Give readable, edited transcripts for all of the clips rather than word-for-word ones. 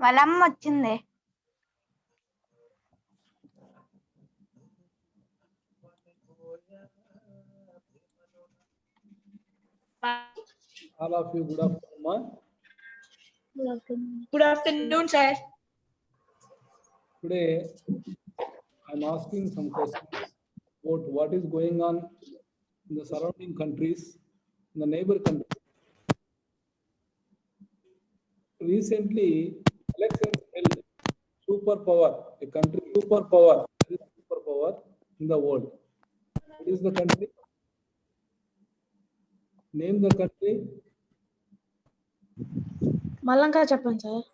వాళ్ళ అమ్మ వచ్చింది. All of you, good afternoon. Good afternoon, sir. Today, I'm asking some questions about what is going on in the surrounding countries, in the neighbor countries. Recently, elections held superpower, a country superpower in the world. What is the country? Name the country. Malanka చెప్పండి sir.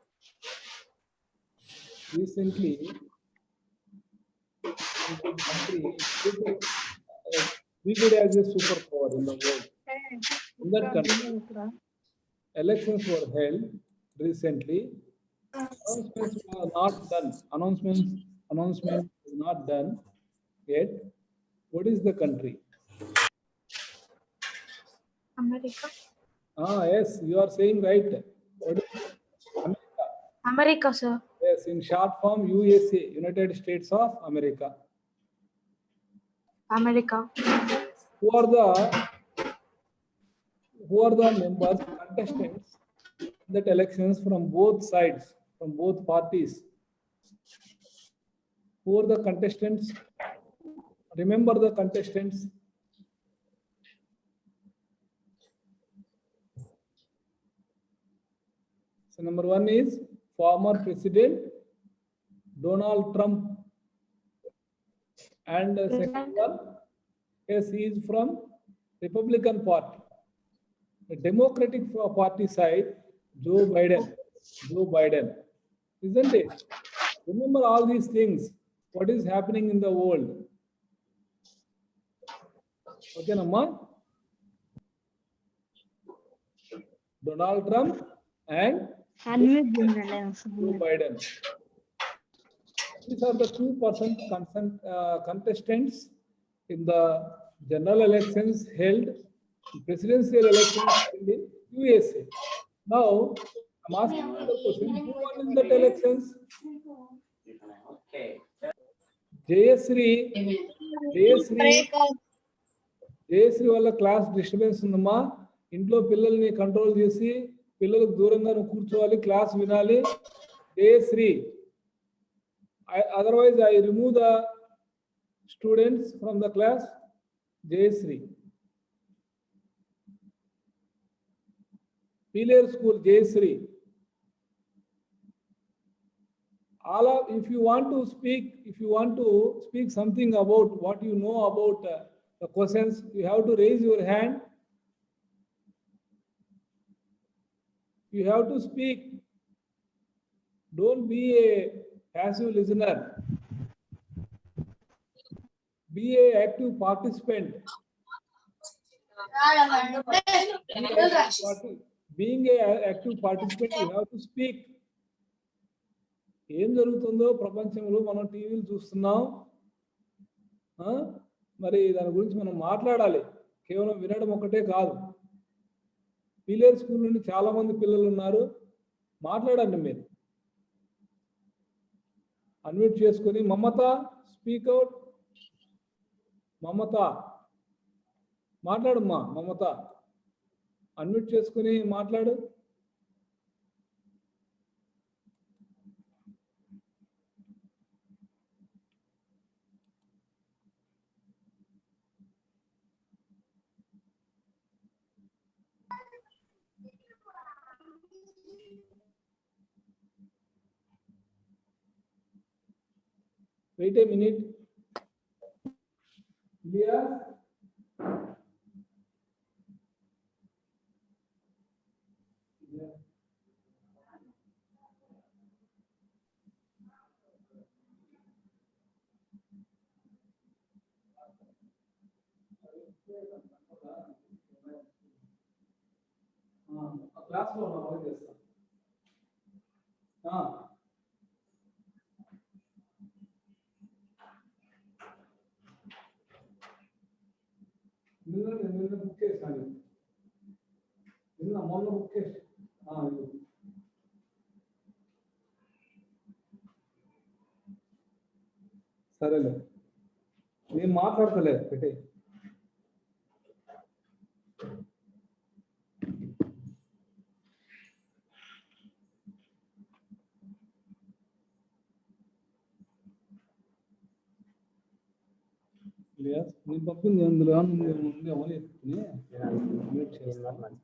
Recently, we could have a superpower in the world. In that country, elections were held recently. Announcements were not done. Announcement is not done yet. What is the country? America. Yes, you are saying right. What is America? America, sir. Yes, in short form, USA, United States of America. America. Who are the members, contestants in that elections from both sides, from both parties? Who are the contestants? Remember the contestants. So number one is former President Donald Trump, and the second one, yes, he is from Republican Party. The Democratic Party side, Joe Biden, isn't it? Remember all these things. What is happening in the world? Okay, Namma? Donald Trump and Joe Biden. These are the 2% contestants in the general elections held, presidential elections held in USA. Now, I'm asking you the question, who won in that elections? Jayasri వాళ్ళ class disturbance ఉందమ్మా. ఇంట్లో పిల్లల్ని control చేసి పిల్లలకు దూరంగా కూర్చోవాలి, class వినాలి. Jayashree, otherwise I remove the students from the class. Jayasri. PILER school, Jayasri. If you want to speak something about what you know about the questions, you have to raise your hand. You have to speak. Don't be a passive listener. Be a active participant. Being a active participant, you have to speak. ఏం జరుగుతుందో ప్రపంచంలో మనం టీవీలు చూస్తున్నాం. మరి దాని గురించి మనం మాట్లాడాలి, కేవలం వినడం ఒకటే కాదు. పిల్లర్ స్కూల్ నుండి చాలా మంది పిల్లలు ఉన్నారు, మాట్లాడండి మీరు. అన్మ్యూట్ చేసుకొని మమత, స్పీక్ అవుట్. మమత మాట్లాడమ్మా. మమత అన్మ్యూట్ చేసుకొని మాట్లాడు. Wait a minute. Clear? Class లో చేస్తాం. నిన్న బుక్ చేశాను. సరేలే నేను మాట్లాడతలే పెట్టే నేను పంపింది అందులో ఉంది అమలు ఎత్తుకుని మ్యూట్ చేస్తాను.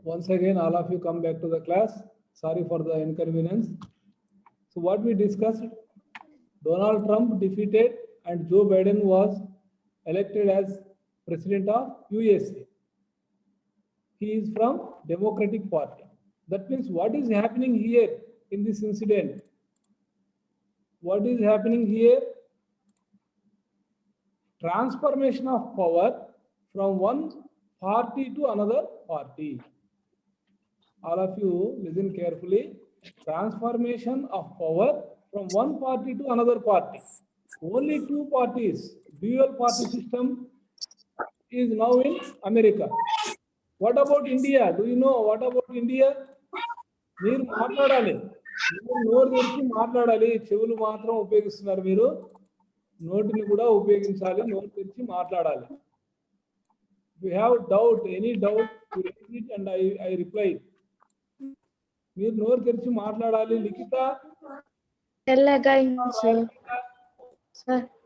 Once again, all of you come back to the class. Sorry for the inconvenience. So what we discussed, Donald Trump defeated and Joe Biden was elected as president of USA. He is from Democratic Party. That means what is happening here in this incident? What is happening here? Transformation of power from one party to another party. All of you listen carefully. Transformation of power from one party to another party. Only two parties, dual party system is now in America. What about India? Do you know what about India? మీరు మాట్లాడాలి, నోరు తెరిచి మాట్లాడాలి. చెవులు మాత్రం ఉపయోగిస్తున్నారు మీరు, నోటిని కూడా ఉపయోగించాలి, నోరు తెరిచి మాట్లాడాలి. If you have doubt, any doubt, you raise it and I reply. మీరు నోరు తెరిచి మాట్లాడాలి. లిఖిత,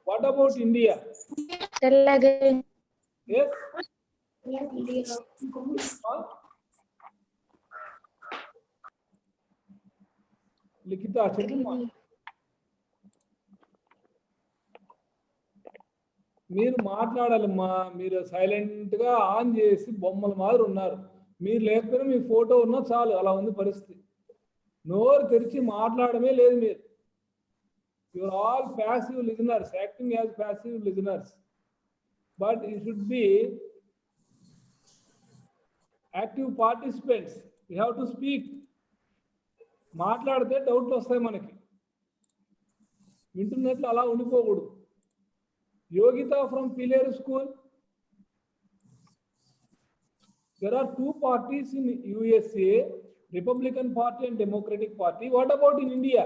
what about India? Yes. లిఖిత చెప్పమ్మా. మీరు మాట్లాడాలమ్మా. మీరు సైలెంట్ గా ఆన్ చేసి బొమ్మల మాదిరి ఉన్నారు. మీరు లేకపోయినా మీ ఫోటో ఉన్నా చాలు, అలా ఉంది పరిస్థితి. నోరు తెరిచి మాట్లాడమే లేదు మీరు. You're all passive listeners, acting as passive listeners, but you should be active participants. You have to speak. మాట్లాడితే డౌట్లు వస్తాయి మనకి. వింటున్నట్లు అలా ఉండిపోకూడదు. Yogita from PILER school. There are two parties in USA, Republican Party and Democratic Party. What about in India?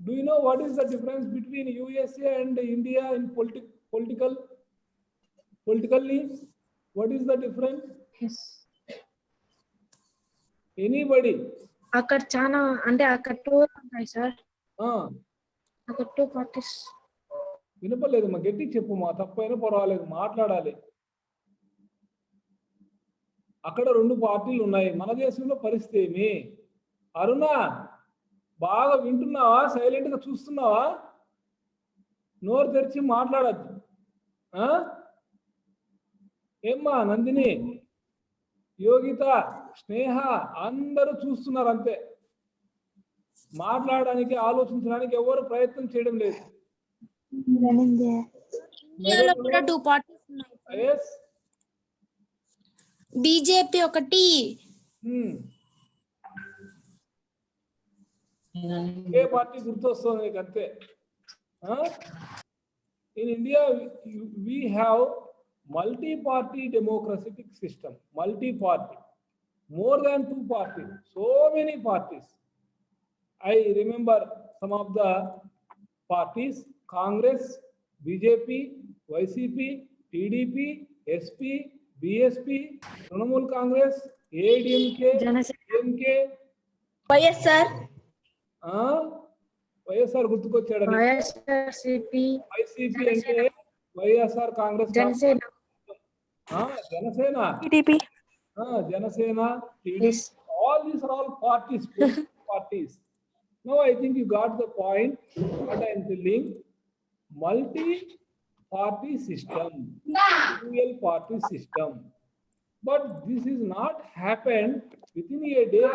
Do you know what is the difference between USA and India in politically? What is the difference? Yes. Anybody? అక్కడ చాలా అంటే అక్కడ two ఉన్నాయి sir. అక్కడ two parties. వినపలేదు మా, గట్టి చెప్పు మా, తప్పైనా పర్వాలేదు, మాట్లాడాలి. అక్కడ 2 పార్టీలు ఉన్నాయి. మన దేశంలో పరిస్థితి ఏమి? అరుణ బాగా వింటున్నావా? సైలెంట్ గా చూస్తున్నావా? నోరు తెరిచి మాట్లాడద్దు. ఏమ్మా నందిని, యోగిత, స్నేహ అందరూ చూస్తున్నారు అంతే. మాట్లాడడానికి ఆలోచించడానికి ఎవరు ప్రయత్నం చేయడం లేదు. బీజేపీ ఒకటి, ఏ పార్టీ గుర్తొస్తుంది నీకు అంతే. In India we have multi-party democratic system, multi-party, more than 2 parties, so many parties. I remember some of the parties: Congress, BJP, YCP, TDP, SP, BSP, Trinamool Congress, ADMK, DMK, YSR. YSR గుర్తుకొచ్చాడు. YSRCP, YCP అంటే YSR Congress, Janasena, Janasena, TDP, Janasena, TDP. All these are all parties, parties. Now I think you got the point what I am telling. Multi-party system, dual party system. But this is not happened within a day,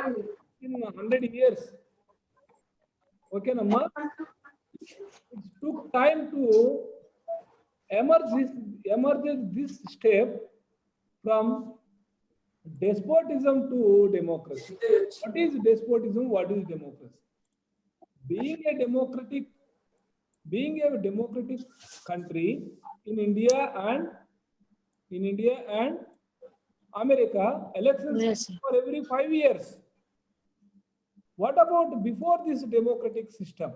in 100 years. Okay, Namma? It took time to emerge this step from despotism to democracy. What is despotism? What is democracy? Being a democratic country in India and America, elections for every 5 years. What about before this democratic system?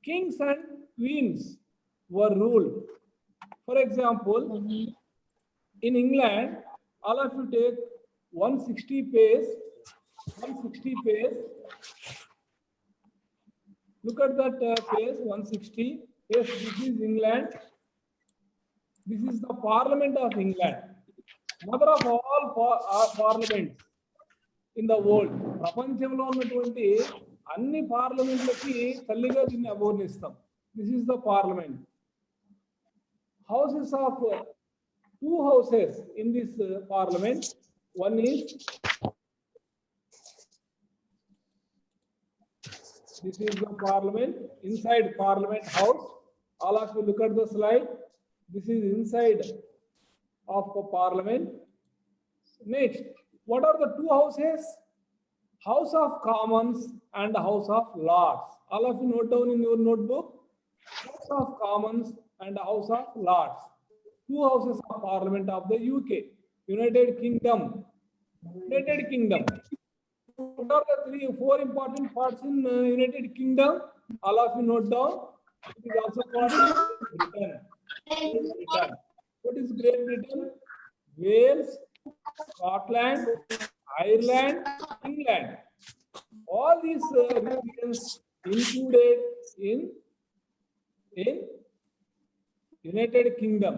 Kings and queens were ruled. For example, in England, all of you take 160 page. Look at that page, 160. Yes, this is England. This is the Parliament of England, mother of all parliaments in the world. ప్రపంచంలో ఉన్నటువంటి అన్ని పార్లమెంట్లకి తల్లిగా దీన్ని అభివర్ణిస్తాం. This is the parliament. Houses of 2 houses in this parliament. One is this is the parliament. Inside parliament house, all of you look at the slide. This is inside of the parliament. Next, what are the 2 houses? House of Commons and House of Lords. All of you note down in your notebook. House of Commons and House of Lords. 2 houses of Parliament of the UK, United Kingdom. What are the 4 important parts in United Kingdom? All of you note down. It is also called Britain. What is Great Britain? Wales, Scotland, Ireland, England. All these regions included in United Kingdom.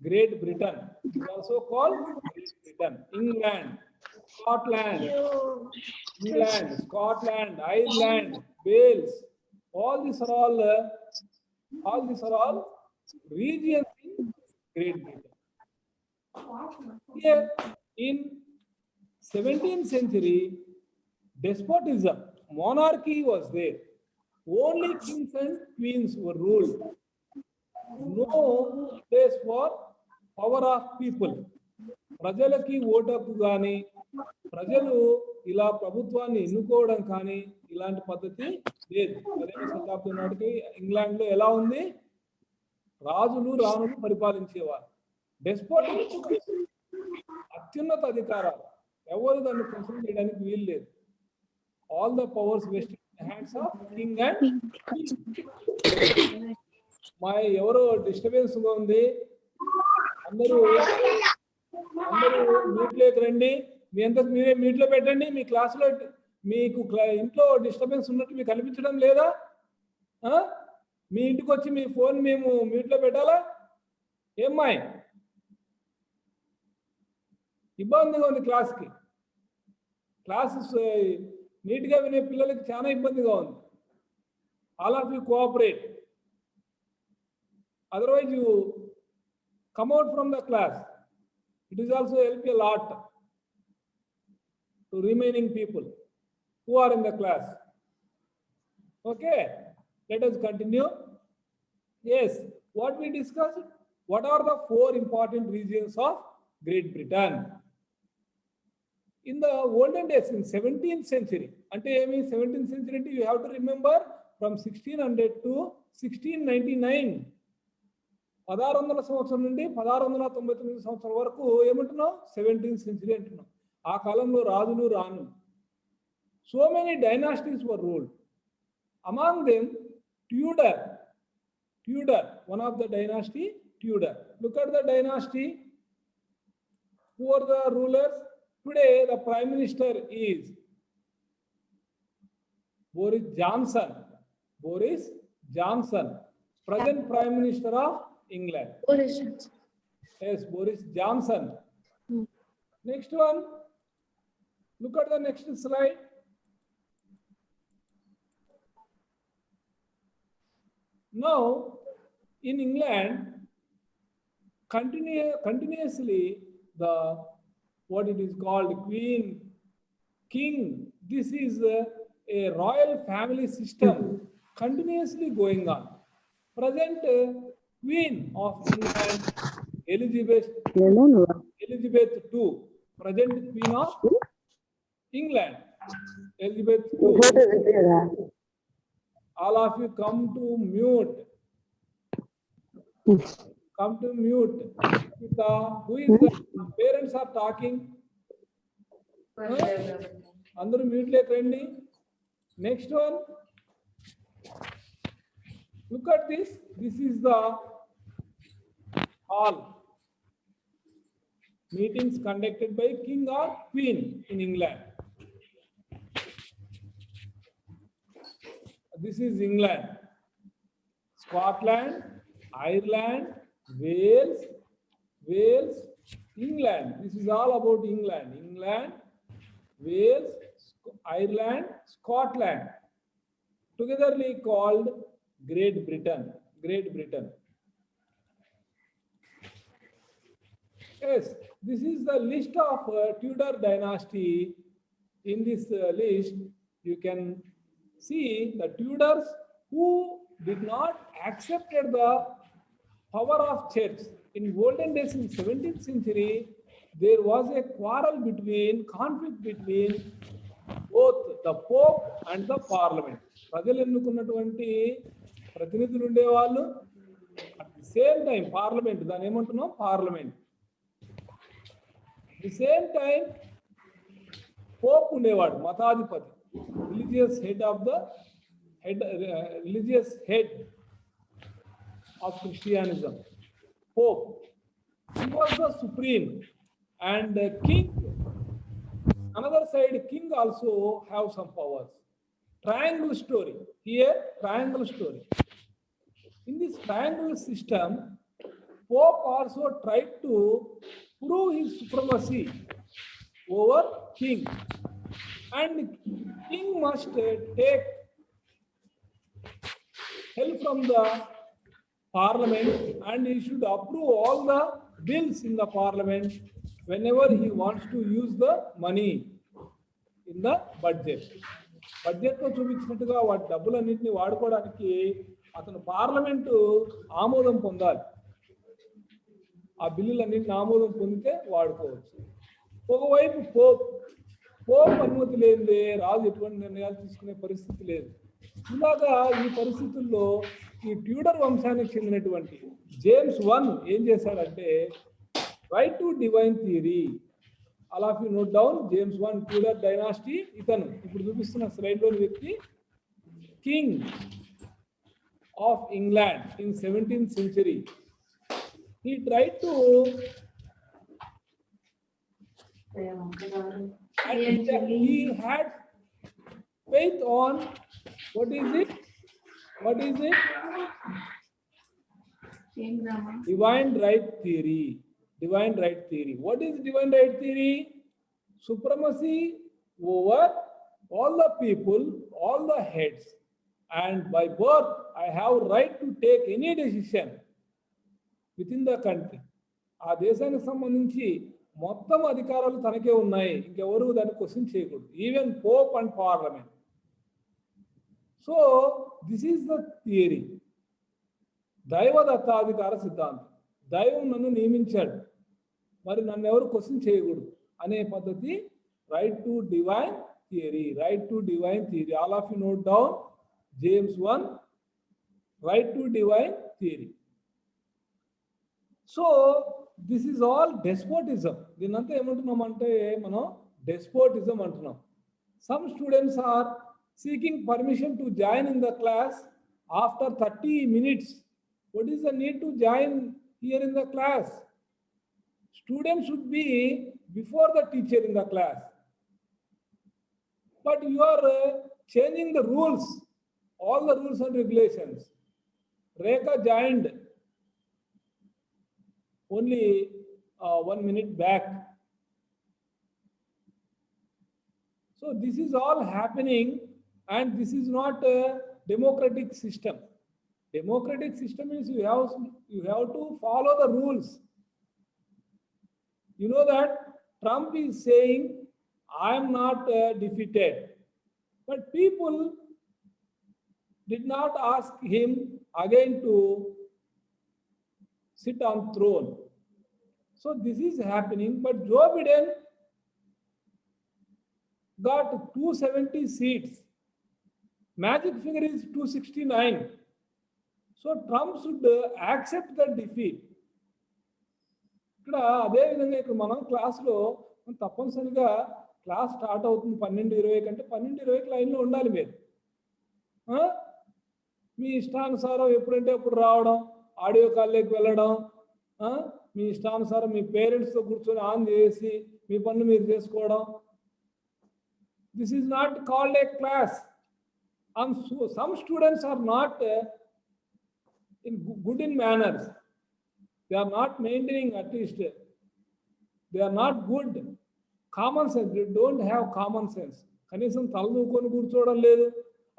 Great Britain is also called Great Britain. England, Scotland, Ireland, Wales. All these are all regions in Great Britain. Here in 17th century, despotism, monarchy was there. Only kings and queens were ruled. No place for power of people. ప్రజలకి ఓటకు కానీ ప్రజలు ఇలా ప్రభుత్వాన్ని ఎన్నుకోవడం కానీ ఇలాంటి పద్ధతి లేదు. 10వ శతాబ్దం నాటికి ఇంగ్లాండ్ లో ఎలా ఉంది? రాజులు రాణులు పరిపాలించేవారు. డెస్పోటిక్ అత్యున్నత అధికారాలు, ఎవరు దాన్ని క్వశ్చన్ చేయడానికి వీలు లేదు. All the powers west in hands of king and మా ఎవరో డిస్టర్బెన్స్ గా ఉంది. అందరూ మీట్లోకి రండి. మీ అంతకు మీరే మీట్లో పెట్టండి. మీ క్లాసులో మీకు ఇంట్లో డిస్టర్బెన్స్ ఉన్నట్టు మీకు కనిపించడం లేదా? మీ ఇంటికి వచ్చి మీ ఫోన్ మేము మీట్లో పెట్టాలా? ఏమ్మాయి ఇబ్బందిగా ఉంది క్లాస్కి. క్లాసెస్ నీట్గా వినే పిల్లలకి చాలా ఇబ్బందిగా ఉంది. All of you cooperate. Otherwise, you come out from the class. It is also help a lot to remaining people who are in the class. Okay, let us continue. Yes, what we discussed? What are the 4 important regions of Great Britain? In the olden days, in 17th century, ante emi 17th century ante you have to remember from 1600 to 1699. 1600 సంవత్సరం నుండి 1699 సంవత్సరం వరకు ఏమంటున్నాం? 17th century అంటున్నాం. ఆ కాలంలో రాజులు రాణులు. So many dynasties were ruled. Among them, Tudor, one of the dynasty, Tudor. Look at the dynasty. Who are the rulers? Today, the Prime Minister is Boris Johnson. Boris Johnson, present Prime Minister of England. Boris Johnson. Yes, Boris Johnson. Next one. Look at the next slide. Now, in England, continuously the what it is called Queen, King. This is a royal family system continuously going on. Present Queen of England, Elizabeth II. Present Queen of England, Elizabeth II. All of you come to mute. Come to mute. Who is the parents are talking? Andaru mute le randi. Next one. Look at this. This is the hall. Meetings conducted by king or queen in England. This is England, Scotland, Ireland, Wales, England. This is all about England. England, Wales, Ireland, Scotland. Togetherly called Great Britain. Great Britain. Yes, this is the list of Tudor dynasty. In this list, you can see the Tudors who did not accept the power of church. In olden days, in 17th century, there was a conflict between both the Pope and the Parliament. ప్రజలు ఎన్నుకున్నటువంటి ప్రతినిధులు ఉండేవాళ్ళు. At the same time parliament, దాని ఏమంటున్నాం? Parliament. The same time pope ఉండేవాడు, మతాధిపతి, religious head of Christianism, Pope. He was the supreme, and king. Another side, king also have some powers. Triangle story. Here, triangle story. In this triangle system, Pope also tried to prove his supremacy over king. And king must take help from the parliament, and he should approve all the bills in the parliament whenever he wants to use the money in the budget. Budget లో చూపించినట్టుగా వాటి డబ్బులన్నింటినీ వాడుకోవడానికి అతను parliament ఆమోదం పొందాలి. ఆ బిల్లులన్నింటినీ ఆమోదం పొందితే వాడుకోవచ్చు. ఒకవైపు పోప్ అనుమతి లేనిదే రాజు ఎటువంటి నిర్ణయాలు తీసుకునే పరిస్థితి లేదు. ఇలాగా ఈ పరిస్థితుల్లో ఈ ట్యూడర్ వంశానికి చెందినటువంటి జేమ్స్ I ఏం చేశాడంటే right to divine theory. All of you note down. James I Tudor dynasty. ఇతను ఇప్పుడు చూపిస్తున్న స్లైడ్ లోని వ్యక్తి king of England in 17th century. He tried to he had faith on what is it? Divine right theory. divine right theory. What is divine right theory? Supremacy over all the people, all the heads. And by birth, I have right to take any decision within the country. ఆ దేశానికి సంబంధించి మొత్తం అధికారాలు తనకే ఉన్నాయి, ఇంకెవరు దాన్ని question చేయకూడదు, even Pope and parliament. So this is the theory. దైవ దత్తాధికార సిద్ధాంతం. దైవం నన్ను నియమించాడు, మరి నన్ను ఎవరు క్వశ్చన్ చేయకూడదు అనే పద్ధతి right to divine theory. Right to divine theory. All of you note down James 1, right to divine theory. So this is all despotism. దీనంతా ఏమంటున్నామంటే మనం despotism అంటున్నాం. Some students are seeking permission to join in the class after 30 minutes. What is the need to join here in the class? Students should be before the teacher in the class. But you are changing the rules. All the rules and regulations. Rekha joined only 1 minute back. So this is all happening, and this is not a democratic system. Democratic system is you have to follow the rules. You know that Trump is saying, I am not defeated, but people did not ask him again to sit on throne. So this is happening, but Joe Biden got 270 seats. Magic figure is 269. So Trump should accept the defeat. ఇక్కడ అదే విధంగా ఇక్కడ మనం క్లాస్లో తప్పనిసరిగా class start అవుతుంది 12:20 కంటే 12:20కి లైన్లో ఉండాలి మీరు. మీ ఇష్టానుసారం ఎప్పుడంటే అప్పుడు రావడం, ఆడియో కాల్లోకి వెళ్ళడం, మీ ఇష్టానుసారం మీ పేరెంట్స్తో కూర్చొని ఆన్ చేసి మీ పనులు మీరు చేసుకోవడం. This is not called a class. Some students are not good in manners. They are not maintaining, at least they are not good. Common sense, they don't have common sense. కనీసం తలదూకొని కూర్చోవడం లేదు,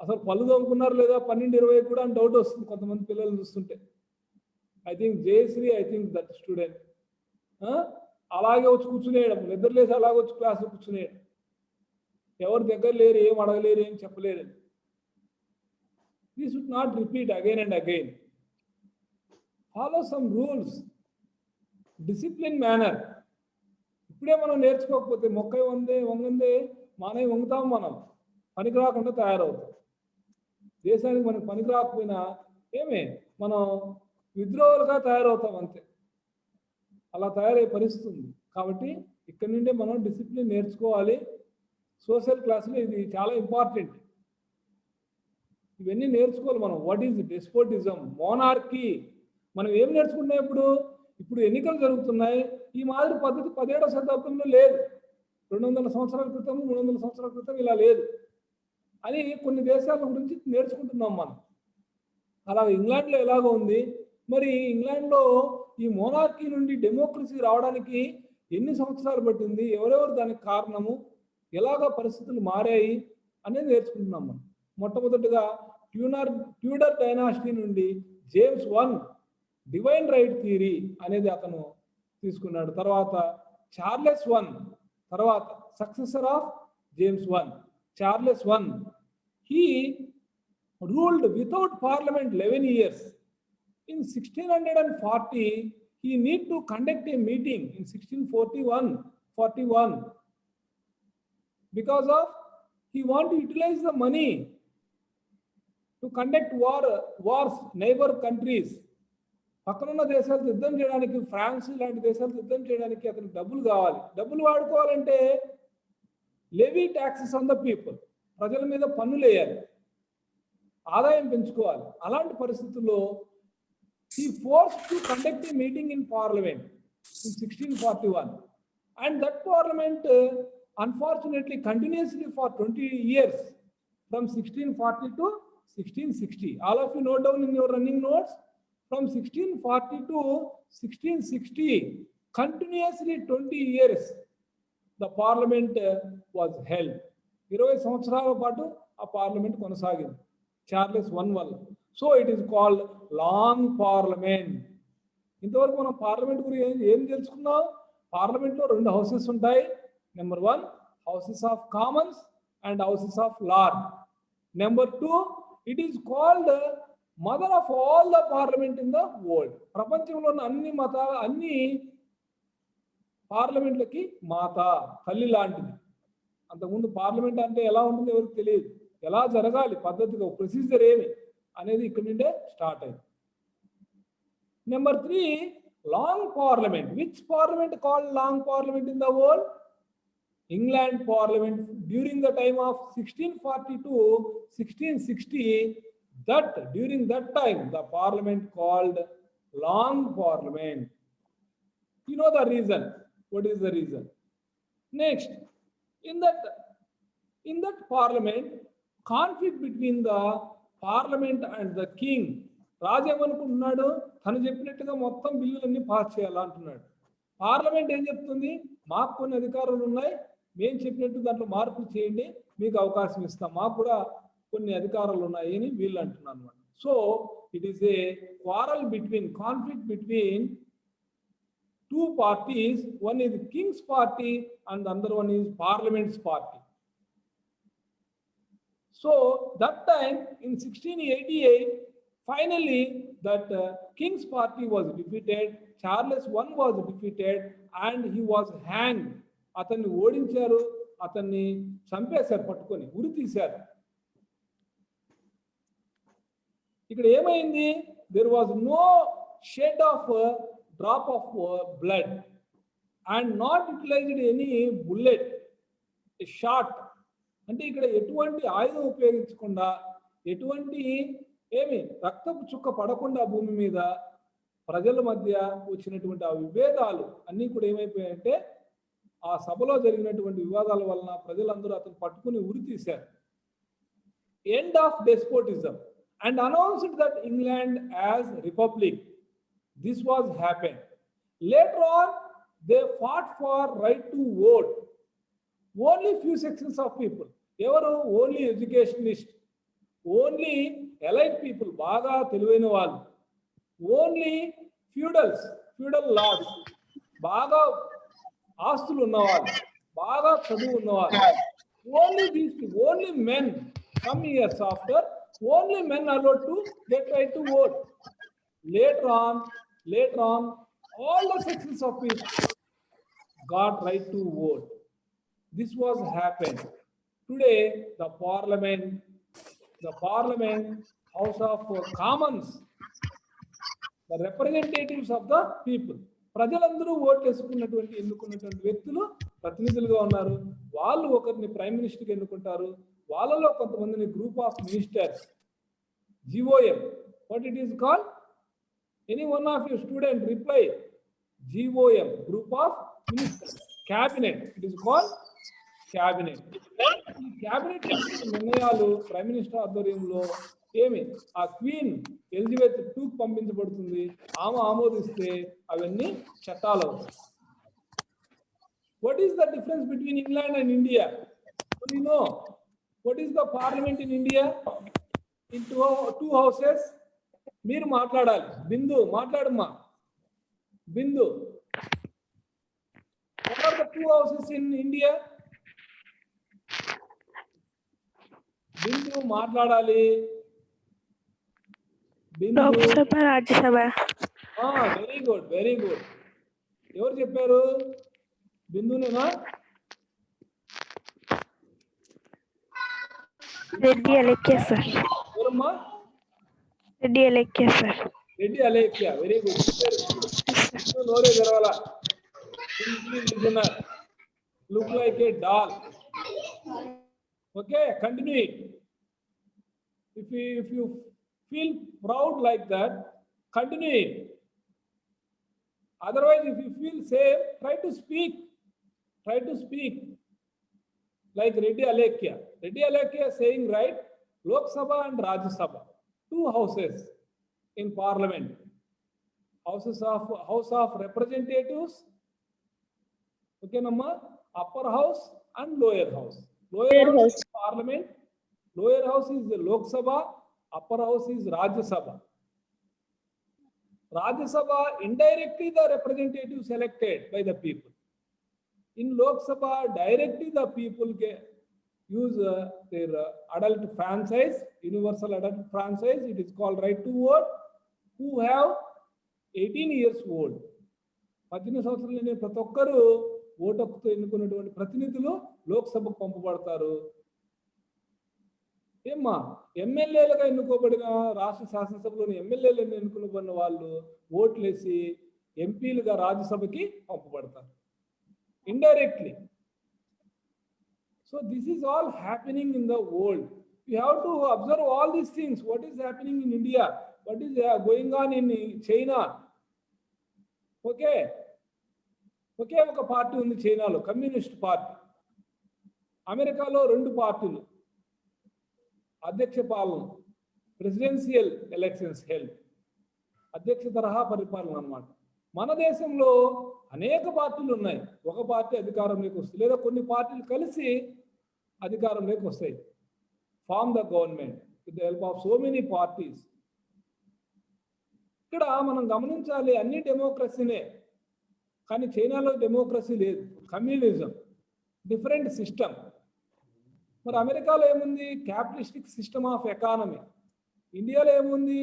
అసలు పళ్ళు తోముకున్నారు లేదా 12:20 కూడా అని డౌట్ వస్తుంది కొంతమంది పిల్లలు చూస్తుంటే. I think Jayashree, I think that student అలాగే వచ్చి కూర్చునేయడం, నిద్రలేసి అలాగే వచ్చి క్లాస్లో కూర్చునేయడం, ఎవరు దగ్గర లేరు, ఏం అడగలేరు, ఏం చెప్పలేరు. This should not repeat again and again. Follow some rules, discipline manner. ఇప్పుడే మనం నేర్చుకోకపోతే మొక్కై వంగందే మానవి వంగుతాం, మనం పనికి రాకుండా తయారవుతాం. దేశానికి మనకు పనికి రాకపోయినా ఏమే మనం విద్రోహులుగా తయారవుతాం అంతే. అలా తయారయ్యే పరిస్థితి ఉంది. కాబట్టి ఇక్కడ నుండే మనం డిసిప్లిన్ నేర్చుకోవాలి. సోషల్ క్లాసులో ఇది చాలా ఇంపార్టెంట్. ఇవన్నీ నేర్చుకోవాలి మనం. What is despotism, monarchy. మనం ఏం నేర్చుకుంటున్నాం ఇప్పుడు ఎన్నికలు జరుగుతున్నాయి. ఈ మాదిరి పద్ధతి 17వ శతాబ్దంలో లేదు. 200 సంవత్సరాల క్రితం, 300 సంవత్సరాల క్రితం ఇలా లేదు అని కొన్ని దేశాల గురించి నేర్చుకుంటున్నాం మనం. అలా ఇంగ్లాండ్లో ఎలాగో ఉంది. మరి ఇంగ్లాండ్లో ఈ మోనార్కీ నుండి డెమోక్రసీ రావడానికి ఎన్ని సంవత్సరాలు పట్టింది, ఎవరెవరు దానికి కారణము, ఎలాగ పరిస్థితులు మారాయి అనేది నేర్చుకుంటున్నాం మనం. మొట్టమొదటిగా ట్యూడర్ డైనాసిటీ నుండి జేమ్స్ 1 డివైన్ రైట్ థియరీ అనేది అతను తీసుకున్నాడు. తర్వాత చార్లెస్ 1, తర్వాత successor of James 1, Charles I, he ruled without parliament 11 years. In 1640, he need to conduct a meeting in 1641 because of he want to utilize the money to conduct wars neighbor countries. పక్కనున్న దేశాలతో యుద్ధం చేయడానికి, France లాంటి దేశాలతో యుద్ధం చేయడానికి అతనికి డబ్బులు కావాలి. డబ్బులు వాడుకోవాలంటే levy taxes on the people, ప్రజల మీద పన్నులు వేయాలి, ఆదాయం పెంచుకోవాలి. అలాంటి పరిస్థితుల్లో he forced to conduct a meeting in parliament in 1641, and that parliament unfortunately continuously for 20 years from 1640 to 1660. All of you note down in your running notes, from 1640 to 1660 Continuously 20 years the parliament was held. 20 సంవత్సరాల పాటు ఆ parliament కొనసాగింది Charles 1 వల్ల. So it is called long parliament. ఇంతవరకు మనం parliament గురించి ఏం తెలుసుకున్నాం? పార్లమెంట్ లో 2 హౌసెస్ ఉంటాయి. Number 1 houses of Commons and houses of lord. Number 2 it is called mother of all the parliament in the world. ప్రపంచంలో ఉన్న అన్ని పార్లమెంట్లకి మాత, తల్లి లాంటిది. అంతకుముందు పార్లమెంట్ అంటే ఎలా ఉంటుంది ఎవరికి తెలియదు, ఎలా జరగాలి పద్ధతిగా ప్రొసీజర్ ఏమి అనేది ఇక్కడ నుండే స్టార్ట్ అయింది. Number 3 long parliament. Which parliament called long parliament in the world? England parliament during the time of 1640 to 1660. That during that time the parliament called long parliament. You know the reason. What is the reason? Next, in that parliament, conflict between the parliament and the king. రాజు ఏమనుకుంటున్నాడు, తను చెప్పినట్టుగా మొత్తం బిల్లులన్నీ pass చేయాలంటున్నాడు. Parliament ఏం చెప్తుంది, మాకు కొన్ని అధికారాలు ఉన్నాయి, మేము చెప్పినట్టు దాంట్లో మార్పులు చేయండి, మీకు అవకాశం ఇస్తాం, మాకు కూడా కొన్ని అధికారాలు ఉన్నాయి అని వీళ్ళు అంటున్నారు అన్నమాట. So it is a conflict between two parties. One is King's party and the other one is Parliament's party. So that time in 1688, finally that King's party was defeated. Charles I was defeated and he was hanged. అతన్ని ఓడించారు, అతన్ని చంపేశారు, పట్టుకొని ఉరి తీశారు. ఇక్కడ ఏమైంది? there was no shed of drop of blood and not utilized any bullet, a shot. అంటే ఇక్కడ ఎటువంటి ఆయుధం ఉపయోగించకుండా, ఎటువంటి రక్తపు చుక్క పడకుండా భూమి మీద ప్రజల మధ్య వచ్చినటువంటి ఆ విభేదాలు అన్నీ కూడా ఏమైపోయాయంటే, ఆ సభలో జరిగినటువంటి వివాదాల వలన ప్రజలందరూ అతను పట్టుకుని ఉరి తీశారు. End of despotism and announced that England as republic. This was happened. Later on, they fought for right to vote. Only few sections of people, only educationalists, only elite people, baga తెలివైన వాళ్ళు, only feudal lords, baga ఆస్తులు ఉన్నవాళ్ళు, బాగా చదువు ఉన్నవాళ్ళు, only these people, only men. Some years after, only men allowed to get right to vote. Later on, all the sections of people got right to vote. This was happened. Today, the parliament, House of Commons, the representatives of the people. ప్రజలందరూ ఓట్లు ఎన్నుకున్నటువంటి వ్యక్తులు ప్రతినిధులుగా ఉన్నారు. వాళ్ళు ఒకరిని prime మినిస్టర్గా ఎన్నుకుంటారు. వాళ్ళలో కొంతమందిని group of ministers, GOM. What it is called? Any one of you student reply. GOM, group of ministers. Cabinet, it is called cabinet. ఈ క్యాబినెట్ నిర్ణయాలు ప్రైమ్ మినిస్టర్ ఆధ్వర్యంలో ఆ క్వీన్ ఎలిజబెత్ II పంపించబడుతుంది. ఆమె ఆమోదిస్తే అవన్నీ చట్టాలు అవుతాయి. What is the difference between England and India? You know, what is the parliament in India? In two houses. మీరు మాట్లాడాలి. బిందు మాట్లాడమ్మా. బిందు. What are the 2 houses in India? Bindu మాట్లాడాలి. లోక్సభ, రాజ్యసభ. Very good. ఎవరు చెప్పారు? బిందునేనా? రెడ్డి అలేఖ్య సార్. ఎవరమ్మా? Reddy Alekhya sir. Reddy Alekhya, very good. నోరే తెరవాలా. Look like a doll. Okay, continue it. If you feel proud like that, continue it. Otherwise, if you feel safe, try to speak like Reddy Alekhya. Reddy Alekhya saying right, Lok Sabha and Rajya Sabha, 2 houses in parliament. House of Representatives Okay, Namma? Upper house and lower house. Lower house is parliament. Lower house is the Lok Sabha. Upper house is Rajya Sabha. Rajya Sabha, indirectly the representatives elected by the people. In Lok Sabha, directly the people use their adult franchise, universal adult franchise. It is called right to vote. Who have 18 years old. 18 సంవత్సరాలు లేని ప్రతి ఒక్కరు vote హక్కుతో ఎన్నుకున్నటువంటి ప్రతినిధులు లోక్సభకు పంపబడతారు. ఏమ్మా ఎమ్మెల్యేలుగా ఎన్నుకోబడిన రాష్ట్ర శాసనసభలోని ఎమ్మెల్యేలను ఎన్నుకునబడిన వాళ్ళు ఓట్లేసి ఎంపీలుగా రాజ్యసభకి పంపబడతారు indirectly. So this is all happening in the world. You have to observe all these things. What is happening in India? What is going on in China? Okay. ఒకే ఒక పార్టీ ఉంది చైనాలో, కమ్యూనిస్ట్ పార్టీ. అమెరికాలో 2 పార్టీలు, అధ్యక్ష పాలన, presidential elections held, అధ్యక్ష తరహా పరిపాలన అన్నమాట. మన దేశంలో అనేక పార్టీలు ఉన్నాయి. ఒక పార్టీ అధికారంలోకి వస్తుంది, లేదా కొన్ని పార్టీలు కలిసి అధికారంలోకి వస్తాయి. Form the government with the help of so many parties. ఇక్కడ మనం గమనించాలి, అన్ని డెమోక్రసీనే, కానీ చైనాలో డెమోక్రసీ లేదు, కమ్యూనిజం, డిఫరెంట్ సిస్టమ్. మరి అమెరికాలో ఏముంది? Capitalistic system of economy. ఇండియాలో ఏముంది?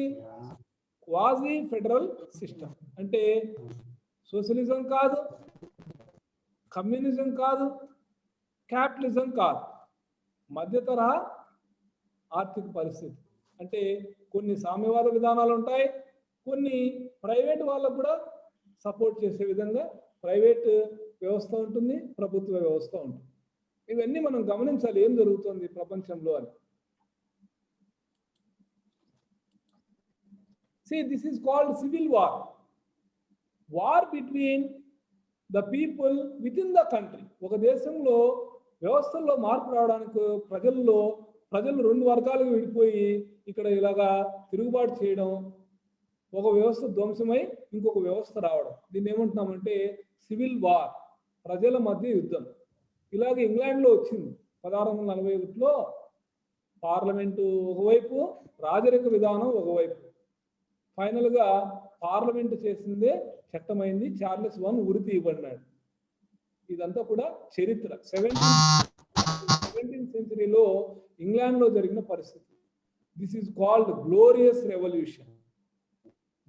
Quasi federal system. అంటే సోషలిజం కాదు, కమ్యూనిజం కాదు, క్యాపిటలిజం కాదు, మధ్య తరహా ఆర్థిక పరిస్థితి. అంటే కొన్ని సామ్యవాద విధానాలు ఉంటాయి, కొన్ని ప్రైవేట్ వాళ్ళకు కూడా సపోర్ట్ చేసే విధంగా ప్రైవేట్ వ్యవస్థ ఉంటుంది, ప్రభుత్వ వ్యవస్థ ఉంటుంది. ఇవన్నీ మనం గమనించాలి ఏం జరుగుతుంది ప్రపంచంలో అని. See, this is called civil war. War between the people within the country. ఒక దేశంలో వ్యవస్థల్లో మార్పు రావడానికి ప్రజలు 2 వర్గాలుగా విడిపోయి ఇక్కడ ఇలాగా తిరుగుబాటు చేయడం, ఒక వ్యవస్థ ధ్వంసమై ఇంకొక వ్యవస్థ రావడం, దీన్ని ఏమంటున్నామంటే సివిల్ వార్, ప్రజల మధ్య యుద్ధం. ఇలాగ ఇంగ్లాండ్లో వచ్చింది 1641లో. పార్లమెంటు ఒకవైపు, రాజరిక విధానం ఒకవైపు. ఫైనల్ గా పార్లమెంట్ చేసిందే చట్టమైంది. చార్లెస్ I ఉరి తీయబడినాడు. ఇదంతా కూడా చరిత్ర. 17th సెంచరీలో ఇంగ్లాండ్ లో జరిగిన పరిస్థితి. This is called glorious revolution.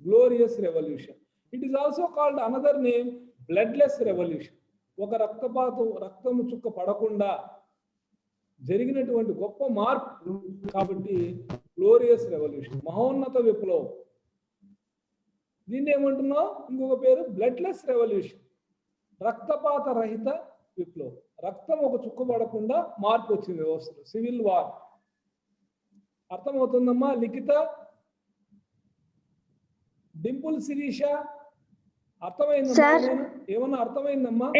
Glorious revolution. It is also called another name bloodless revolution. ఒక రక్తము చుక్క పడకుండా జరిగినటువంటి గొప్ప మార్పు కాబట్టి గ్లోరియస్ రెవల్యూషన్, మహోన్నత విప్లవం. దీన్ని ఏమంటున్నాం? ఇంకొక పేరు బ్లడ్లెస్ రెవల్యూషన్, రక్తపాత రహిత విప్లవం. రక్తం ఒక చుక్క పడకుండా మార్పు వచ్చింది వ్యవస్థలో. Civil war. అర్థమవుతుందమ్మా? లిఖిత, డింపుల్, శిరీష అర్థమైందమ్మా? ఏమన్నా అర్థమైందమ్మా?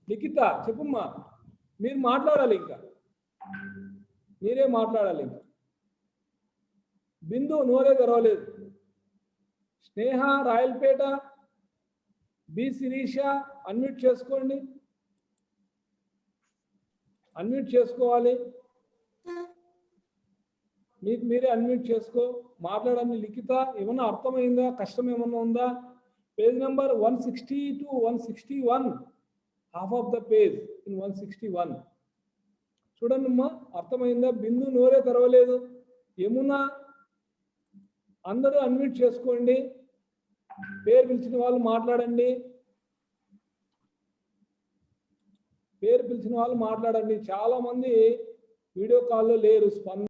లిఖిత చెప్పమ్మా. మీరు మాట్లాడాలి, ఇంకా మీరే మాట్లాడాలి. ఇంకా బిందు నోరే తెరవలేదు. స్నేహ రాయలపేట, బి శిరీష అన్మ్యూట్ చేసుకోండి, అన్మ్యూట్ చేసుకోవాలి. మీకు మీరే అన్మ్యూట్ చేసుకో, మాట్లాడండి. లిఖిత ఏమన్నా అర్థమైందా? కష్టం ఏమన్నా ఉందా? Page number 160 to 161, half of the page in 161. చూడండి అమ్మా, అర్థమైందా? బిందు నోరే తెరవలేదు. యమున అందరూ అన్మ్యూట్ చేసుకోండి, పేరు పిలిచిన వాళ్ళు మాట్లాడండి, పేరు పిలిచిన వాళ్ళు మాట్లాడండి. చాలా మంది వీడియో కాల్లో లేరు.